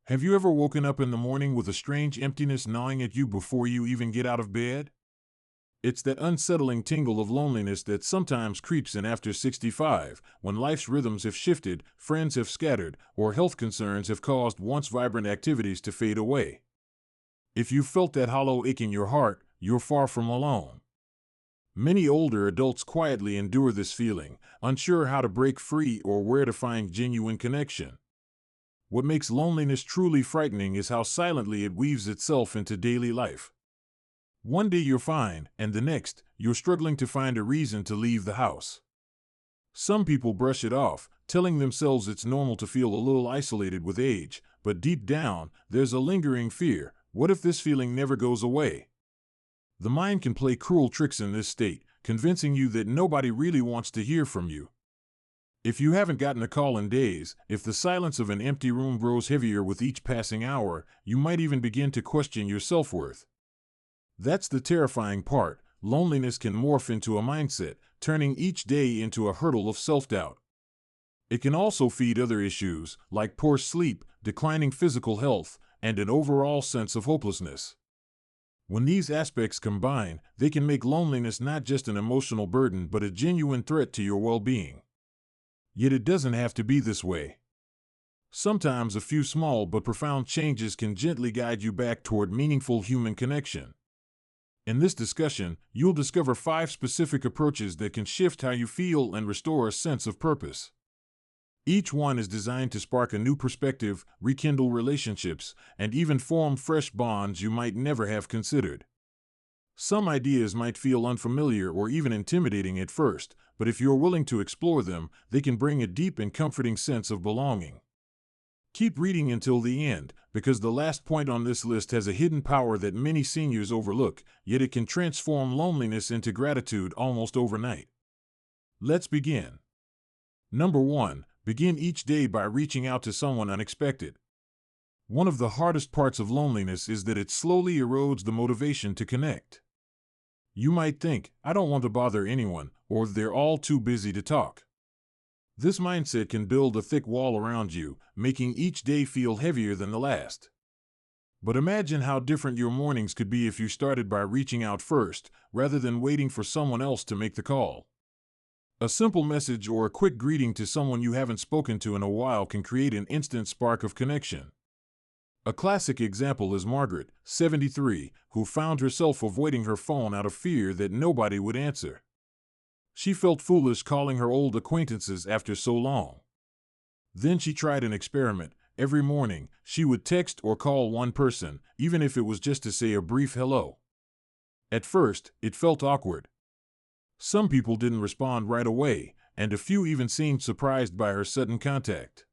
Have you ever woken up in the morning with a strange emptiness gnawing at you before you even get out of bed? It's that unsettling tingle of loneliness that sometimes creeps in after 65, when life's rhythms have shifted, friends have scattered, or health concerns have caused once vibrant activities to fade away. If you felt that hollow ache in your heart, you're far from alone. Many older adults quietly endure this feeling, unsure how to break free or where to find genuine connection. What makes loneliness truly frightening is how silently it weaves itself into daily life. One day you're fine, and the next, you're struggling to find a reason to leave the house. Some people brush it off, telling themselves it's normal to feel a little isolated with age, but deep down, there's a lingering fear. What if this feeling never goes away? The mind can play cruel tricks in this state, convincing you that nobody really wants to hear from you. If you haven't gotten a call in days, if the silence of an empty room grows heavier with each passing hour, you might even begin to question your self-worth. That's the terrifying part. Loneliness can morph into a mindset, turning each day into a hurdle of self-doubt. It can also feed other issues, like poor sleep, declining physical health, and an overall sense of hopelessness. When these aspects combine, they can make loneliness not just an emotional burden but a genuine threat to your well-being. Yet it doesn't have to be this way. Sometimes a few small but profound changes can gently guide you back toward meaningful human connection. In this discussion, you'll discover 5 specific approaches that can shift how you feel and restore a sense of purpose. Each one is designed to spark a new perspective, rekindle relationships, and even form fresh bonds you might never have considered. Some ideas might feel unfamiliar or even intimidating at first, but if you're willing to explore them, they can bring a deep and comforting sense of belonging. Keep reading until the end, because the last point on this list has a hidden power that many seniors overlook, yet it can transform loneliness into gratitude almost overnight. Let's begin. Number 1. Begin each day by reaching out to someone unexpected. One of the hardest parts of loneliness is that it slowly erodes the motivation to connect. You might think, I don't want to bother anyone, or they're all too busy to talk. This mindset can build a thick wall around you, making each day feel heavier than the last. But imagine how different your mornings could be if you started by reaching out first, rather than waiting for someone else to make the call. A simple message or a quick greeting to someone you haven't spoken to in a while can create an instant spark of connection. A classic example is Margaret, 73, who found herself avoiding her phone out of fear that nobody would answer. She felt foolish calling her old acquaintances after so long. Then she tried an experiment. Every morning, she would text or call one person, even if it was just to say a brief hello. At first, it felt awkward. Some people didn't respond right away, and a few even seemed surprised by her sudden contact.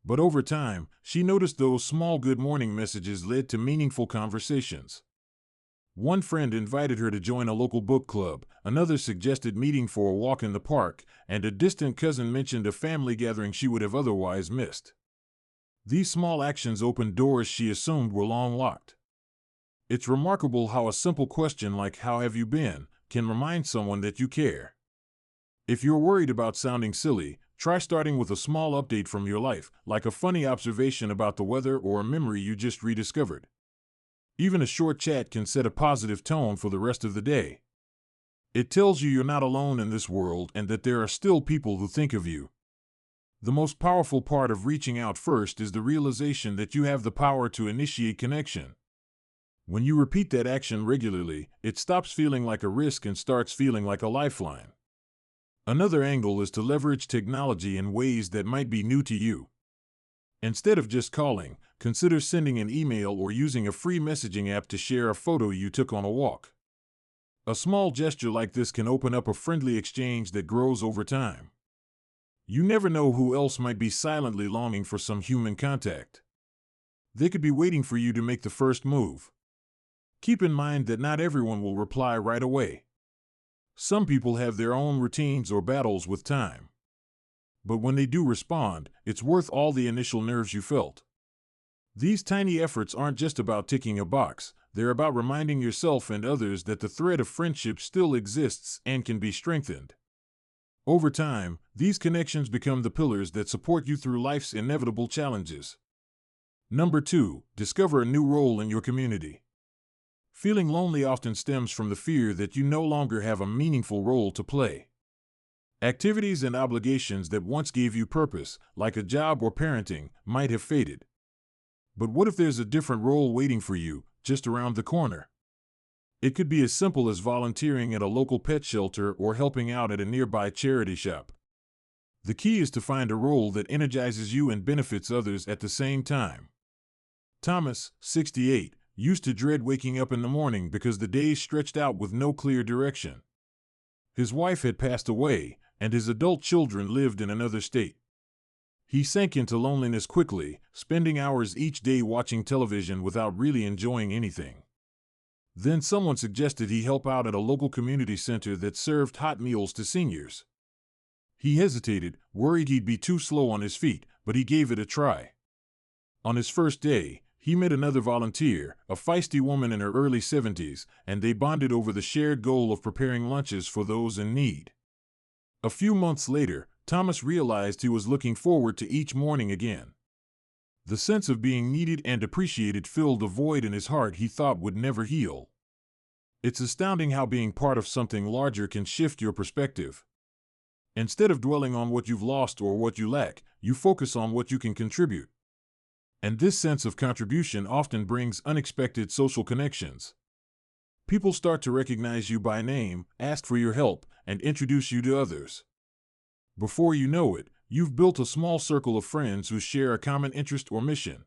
But over time, she noticed those small good morning messages led to meaningful conversations. One friend invited her to join a local book club, another suggested meeting for a walk in the park, and a distant cousin mentioned a family gathering she would have otherwise missed. These small actions opened doors she assumed were long locked. It's remarkable how a simple question like "How have you been?" can remind someone that you care. If you're worried about sounding silly, try starting with a small update from your life, like a funny observation about the weather or a memory you just rediscovered. Even a short chat can set a positive tone for the rest of the day. It tells you you're not alone in this world and that there are still people who think of you. The most powerful part of reaching out first is the realization that you have the power to initiate connection. When you repeat that action regularly, it stops feeling like a risk and starts feeling like a lifeline. Another angle is to leverage technology in ways that might be new to you. Instead of just calling, consider sending an email or using a free messaging app to share a photo you took on a walk. A small gesture like this can open up a friendly exchange that grows over time. You never know who else might be silently longing for some human contact. They could be waiting for you to make the first move. Keep in mind that not everyone will reply right away. Some people have their own routines or battles with time. But when they do respond, it's worth all the initial nerves you felt. These tiny efforts aren't just about ticking a box, they're about reminding yourself and others that the thread of friendship still exists and can be strengthened. Over time, these connections become the pillars that support you through life's inevitable challenges. Number 2, discover a new role in your community. Feeling lonely often stems from the fear that you no longer have a meaningful role to play. Activities and obligations that once gave you purpose, like a job or parenting, might have faded. But what if there's a different role waiting for you, just around the corner? It could be as simple as volunteering at a local pet shelter or helping out at a nearby charity shop. The key is to find a role that energizes you and benefits others at the same time. Thomas, 68, used to dread waking up in the morning because the days stretched out with no clear direction. His wife had passed away, and his adult children lived in another state. He sank into loneliness quickly, spending hours each day watching television without really enjoying anything. Then someone suggested he help out at a local community center that served hot meals to seniors. He hesitated, worried he'd be too slow on his feet, but he gave it a try. On his first day, he met another volunteer, a feisty woman in her early 70s, and they bonded over the shared goal of preparing lunches for those in need. A few months later, Thomas realized he was looking forward to each morning again. The sense of being needed and appreciated filled a void in his heart he thought would never heal. It's astounding how being part of something larger can shift your perspective. Instead of dwelling on what you've lost or what you lack, you focus on what you can contribute. And this sense of contribution often brings unexpected social connections. People start to recognize you by name, ask for your help, and introduce you to others. Before you know it, you've built a small circle of friends who share a common interest or mission.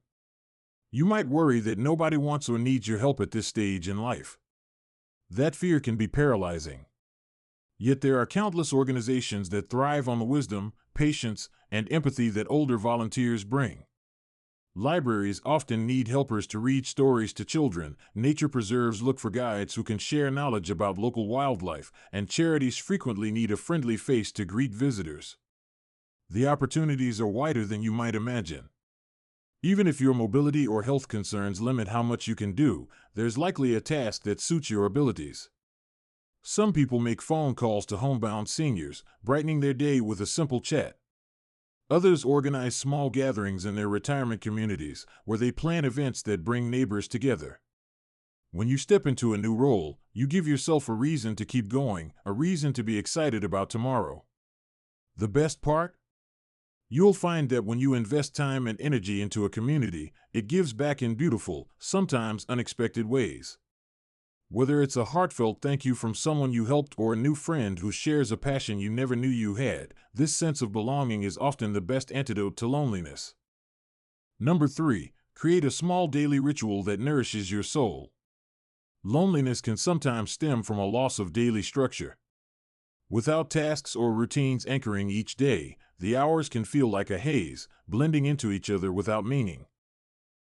You might worry that nobody wants or needs your help at this stage in life. That fear can be paralyzing. Yet there are countless organizations that thrive on the wisdom, patience, and empathy that older volunteers bring. Libraries often need helpers to read stories to children, nature preserves look for guides who can share knowledge about local wildlife, and charities frequently need a friendly face to greet visitors. The opportunities are wider than you might imagine. Even if your mobility or health concerns limit how much you can do, there's likely a task that suits your abilities. Some people make phone calls to homebound seniors, brightening their day with a simple chat. Others organize small gatherings in their retirement communities, where they plan events that bring neighbors together. When you step into a new role, you give yourself a reason to keep going, a reason to be excited about tomorrow. The best part? You'll find that when you invest time and energy into a community, it gives back in beautiful, sometimes unexpected ways. Whether it's a heartfelt thank you from someone you helped or a new friend who shares a passion you never knew you had, this sense of belonging is often the best antidote to loneliness. Number 3, create a small daily ritual that nourishes your soul. Loneliness can sometimes stem from a loss of daily structure. Without tasks or routines anchoring each day, the hours can feel like a haze, blending into each other without meaning.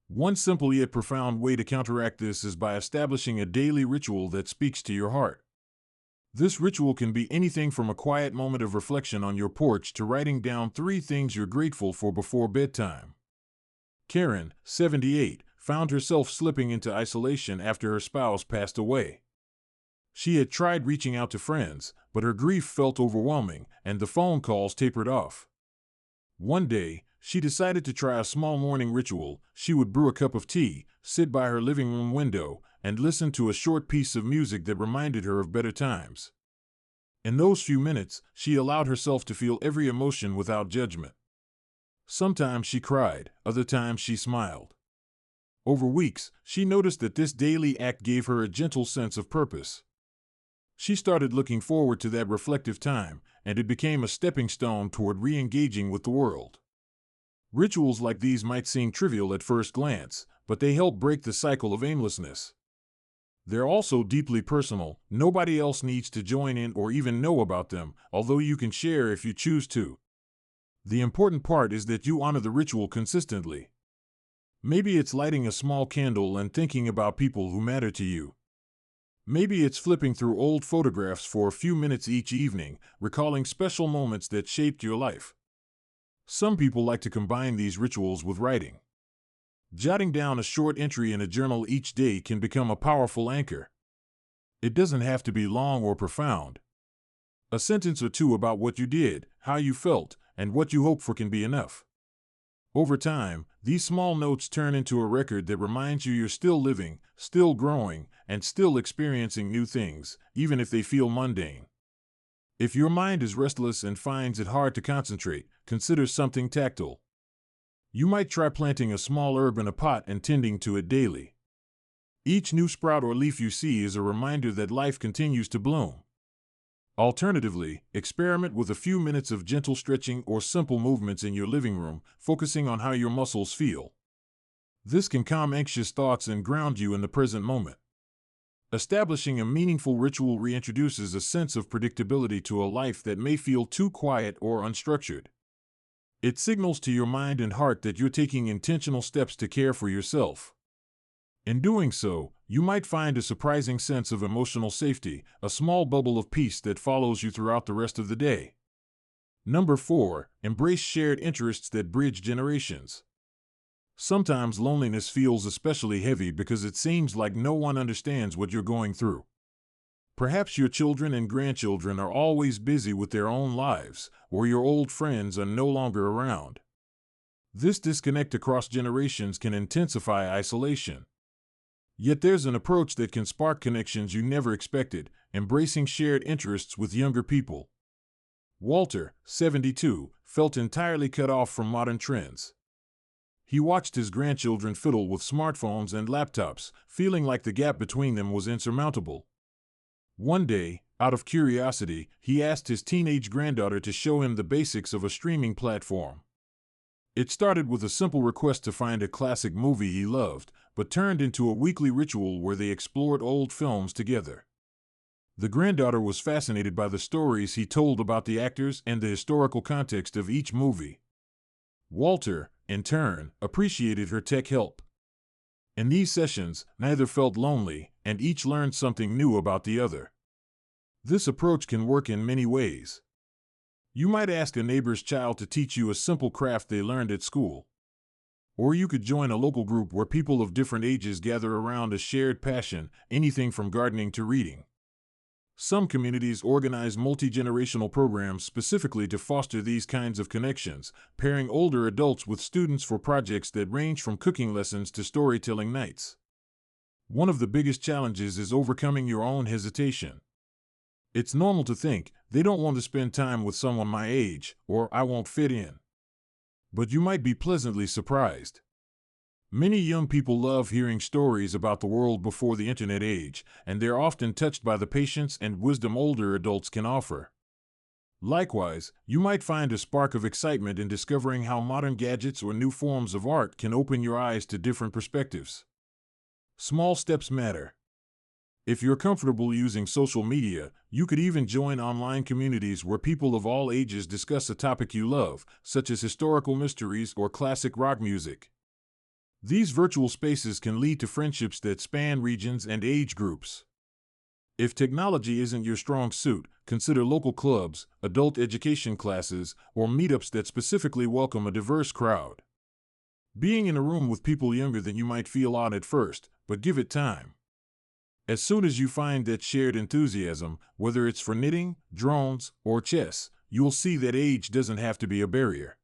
One simple yet profound way to counteract this is by establishing a daily ritual that speaks to your heart. This ritual can be anything from a quiet moment of reflection on your porch to writing down 3 things you're grateful for before bedtime. Karen, 78, found herself slipping into isolation after her spouse passed away. She had tried reaching out to friends, but her grief felt overwhelming, and the phone calls tapered off. One day, she decided to try a small morning ritual. She would brew a cup of tea, sit by her living room window, and listen to a short piece of music that reminded her of better times. In those few minutes, she allowed herself to feel every emotion without judgment. Sometimes she cried, other times she smiled. Over weeks, she noticed that this daily act gave her a gentle sense of purpose. She started looking forward to that reflective time, and it became a stepping stone toward re-engaging with the world. Rituals like these might seem trivial at first glance, but they help break the cycle of aimlessness. They're also deeply personal. Nobody else needs to join in or even know about them, although you can share if you choose to. The important part is that you honor the ritual consistently. Maybe it's lighting a small candle and thinking about people who matter to you. Maybe it's flipping through old photographs for a few minutes each evening, recalling special moments that shaped your life. Some people like to combine these rituals with writing. Jotting down a short entry in a journal each day can become a powerful anchor. It doesn't have to be long or profound. A sentence or two about what you did, how you felt, and what you hope for can be enough. Over time, these small notes turn into a record that reminds you you're still living, still growing, and still experiencing new things, even if they feel mundane. If your mind is restless and finds it hard to concentrate, consider something tactile. You might try planting a small herb in a pot and tending to it daily. Each new sprout or leaf you see is a reminder that life continues to bloom. Alternatively, experiment with a few minutes of gentle stretching or simple movements in your living room, focusing on how your muscles feel. This can calm anxious thoughts and ground you in the present moment. Establishing a meaningful ritual reintroduces a sense of predictability to a life that may feel too quiet or unstructured. It signals to your mind and heart that you're taking intentional steps to care for yourself. In doing so, you might find a surprising sense of emotional safety, a small bubble of peace that follows you throughout the rest of the day. Number 4, embrace shared interests that bridge generations. Sometimes loneliness feels especially heavy because it seems like no one understands what you're going through. Perhaps your children and grandchildren are always busy with their own lives, or your old friends are no longer around. This disconnect across generations can intensify isolation. Yet there's an approach that can spark connections you never expected, embracing shared interests with younger people. Walter, 72, felt entirely cut off from modern trends. He watched his grandchildren fiddle with smartphones and laptops, feeling like the gap between them was insurmountable. One day, out of curiosity, he asked his teenage granddaughter to show him the basics of a streaming platform. It started with a simple request to find a classic movie he loved, but turned into a weekly ritual where they explored old films together. The granddaughter was fascinated by the stories he told about the actors and the historical context of each movie. Walter, in turn, appreciated her tech help. In these sessions, neither felt lonely, and each learned something new about the other. This approach can work in many ways. You might ask a neighbor's child to teach you a simple craft they learned at school. Or you could join a local group where people of different ages gather around a shared passion, anything from gardening to reading. Some communities organize multi-generational programs specifically to foster these kinds of connections, pairing older adults with students for projects that range from cooking lessons to storytelling nights. One of the biggest challenges is overcoming your own hesitation. It's normal to think, they don't want to spend time with someone my age, or I won't fit in. But you might be pleasantly surprised. Many young people love hearing stories about the world before the internet age, and they're often touched by the patience and wisdom older adults can offer. Likewise, you might find a spark of excitement in discovering how modern gadgets or new forms of art can open your eyes to different perspectives. Small steps matter. If you're comfortable using social media, you could even join online communities where people of all ages discuss a topic you love, such as historical mysteries or classic rock music. These virtual spaces can lead to friendships that span regions and age groups. If technology isn't your strong suit, consider local clubs, adult education classes, or meetups that specifically welcome a diverse crowd. Being in a room with people younger than you might feel odd at first, but give it time. As soon as you find that shared enthusiasm, whether it's for knitting, drones, or chess, you'll see that age doesn't have to be a barrier.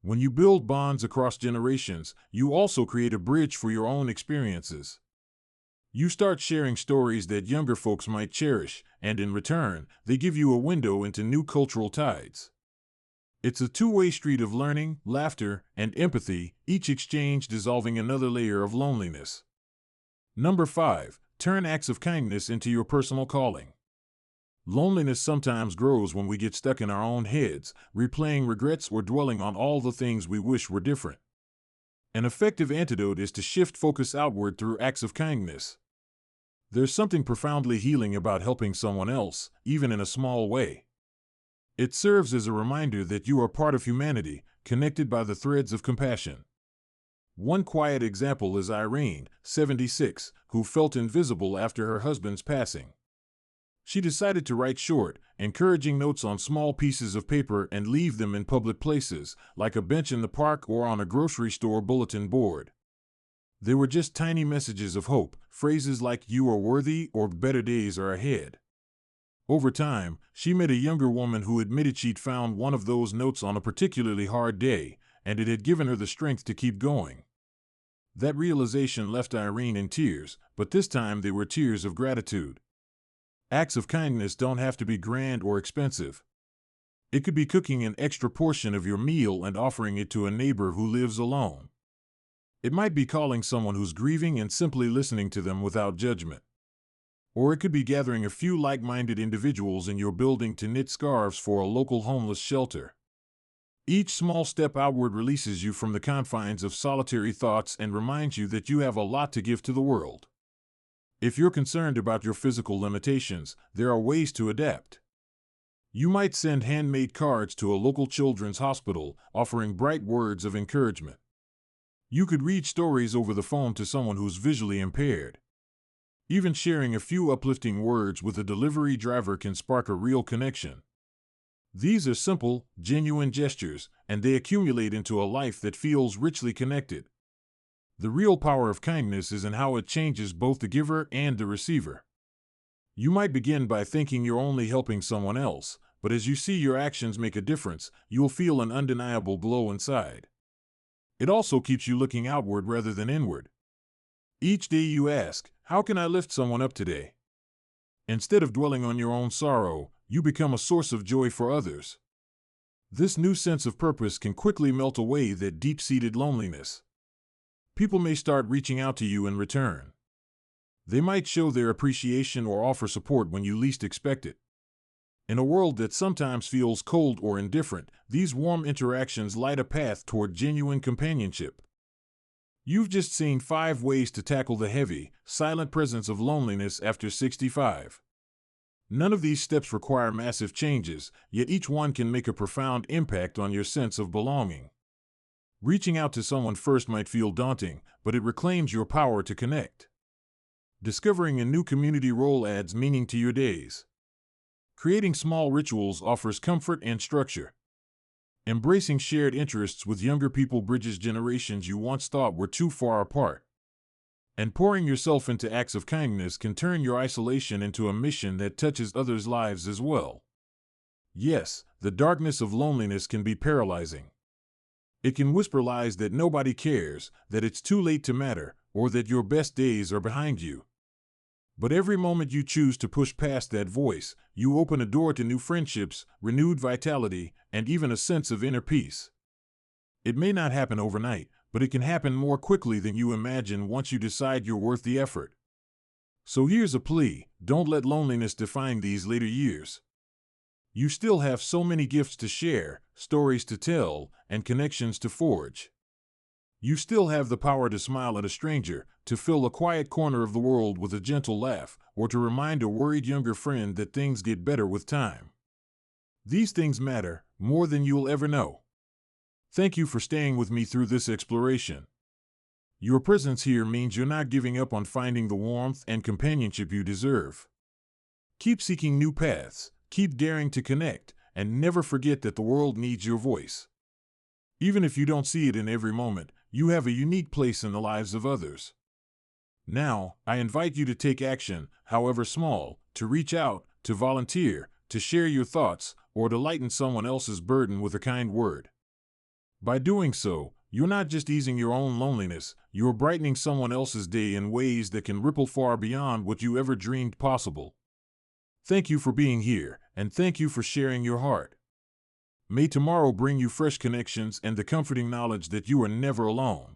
When you build bonds across generations, you also create a bridge for your own experiences. You start sharing stories that younger folks might cherish, and in return, they give you a window into new cultural tides. It's a two-way street of learning, laughter, and empathy, each exchange dissolving another layer of loneliness. Number 5. Turn acts of kindness into your personal calling. Loneliness sometimes grows when we get stuck in our own heads, replaying regrets or dwelling on all the things we wish were different. An effective antidote is to shift focus outward through acts of kindness. There's something profoundly healing about helping someone else, even in a small way. It serves as a reminder that you are part of humanity, connected by the threads of compassion. One quiet example is Irene, 76, who felt invisible after her husband's passing. She decided to write short, encouraging notes on small pieces of paper and leave them in public places, like a bench in the park or on a grocery store bulletin board. They were just tiny messages of hope, phrases like "you are worthy" or "better days are ahead." Over time, she met a younger woman who admitted she'd found one of those notes on a particularly hard day, and it had given her the strength to keep going. That realization left Irene in tears, but this time they were tears of gratitude. Acts of kindness don't have to be grand or expensive. It could be cooking an extra portion of your meal and offering it to a neighbor who lives alone. It might be calling someone who's grieving and simply listening to them without judgment. Or it could be gathering a few like-minded individuals in your building to knit scarves for a local homeless shelter. Each small step outward releases you from the confines of solitary thoughts and reminds you that you have a lot to give to the world. If you're concerned about your physical limitations, there are ways to adapt. You might send handmade cards to a local children's hospital, offering bright words of encouragement. You could read stories over the phone to someone who's visually impaired. Even sharing a few uplifting words with a delivery driver can spark a real connection. These are simple, genuine gestures, and they accumulate into a life that feels richly connected. The real power of kindness is in how it changes both the giver and the receiver. You might begin by thinking you're only helping someone else, but as you see your actions make a difference, you'll feel an undeniable glow inside. It also keeps you looking outward rather than inward. Each day you ask, how can I lift someone up today? Instead of dwelling on your own sorrow, you become a source of joy for others. This new sense of purpose can quickly melt away that deep-seated loneliness. People may start reaching out to you in return. They might show their appreciation or offer support when you least expect it. In a world that sometimes feels cold or indifferent, these warm interactions light a path toward genuine companionship. You've just seen 5 ways to tackle the heavy, silent presence of loneliness after 65. None of these steps require massive changes, yet each one can make a profound impact on your sense of belonging. Reaching out to someone first might feel daunting, but it reclaims your power to connect. Discovering a new community role adds meaning to your days. Creating small rituals offers comfort and structure. Embracing shared interests with younger people bridges generations you once thought were too far apart. And pouring yourself into acts of kindness can turn your isolation into a mission that touches others' lives as well. Yes, the darkness of loneliness can be paralyzing. It can whisper lies that nobody cares, that it's too late to matter, or that your best days are behind you. But every moment you choose to push past that voice, you open a door to new friendships, renewed vitality, and even a sense of inner peace. It may not happen overnight, but it can happen more quickly than you imagine once you decide you're worth the effort. So here's a plea: don't let loneliness define these later years. You still have so many gifts to share, stories to tell, and connections to forge. You still have the power to smile at a stranger, to fill a quiet corner of the world with a gentle laugh, or to remind a worried younger friend that things get better with time. These things matter, more than you'll ever know. Thank you for staying with me through this exploration. Your presence here means you're not giving up on finding the warmth and companionship you deserve. Keep seeking new paths, keep daring to connect, and never forget that the world needs your voice. Even if you don't see it in every moment, you have a unique place in the lives of others. Now, I invite you to take action, however small, to reach out, to volunteer, to share your thoughts, or to lighten someone else's burden with a kind word. By doing so, you're not just easing your own loneliness, you're brightening someone else's day in ways that can ripple far beyond what you ever dreamed possible. Thank you for being here, and thank you for sharing your heart. May tomorrow bring you fresh connections and the comforting knowledge that you are never alone.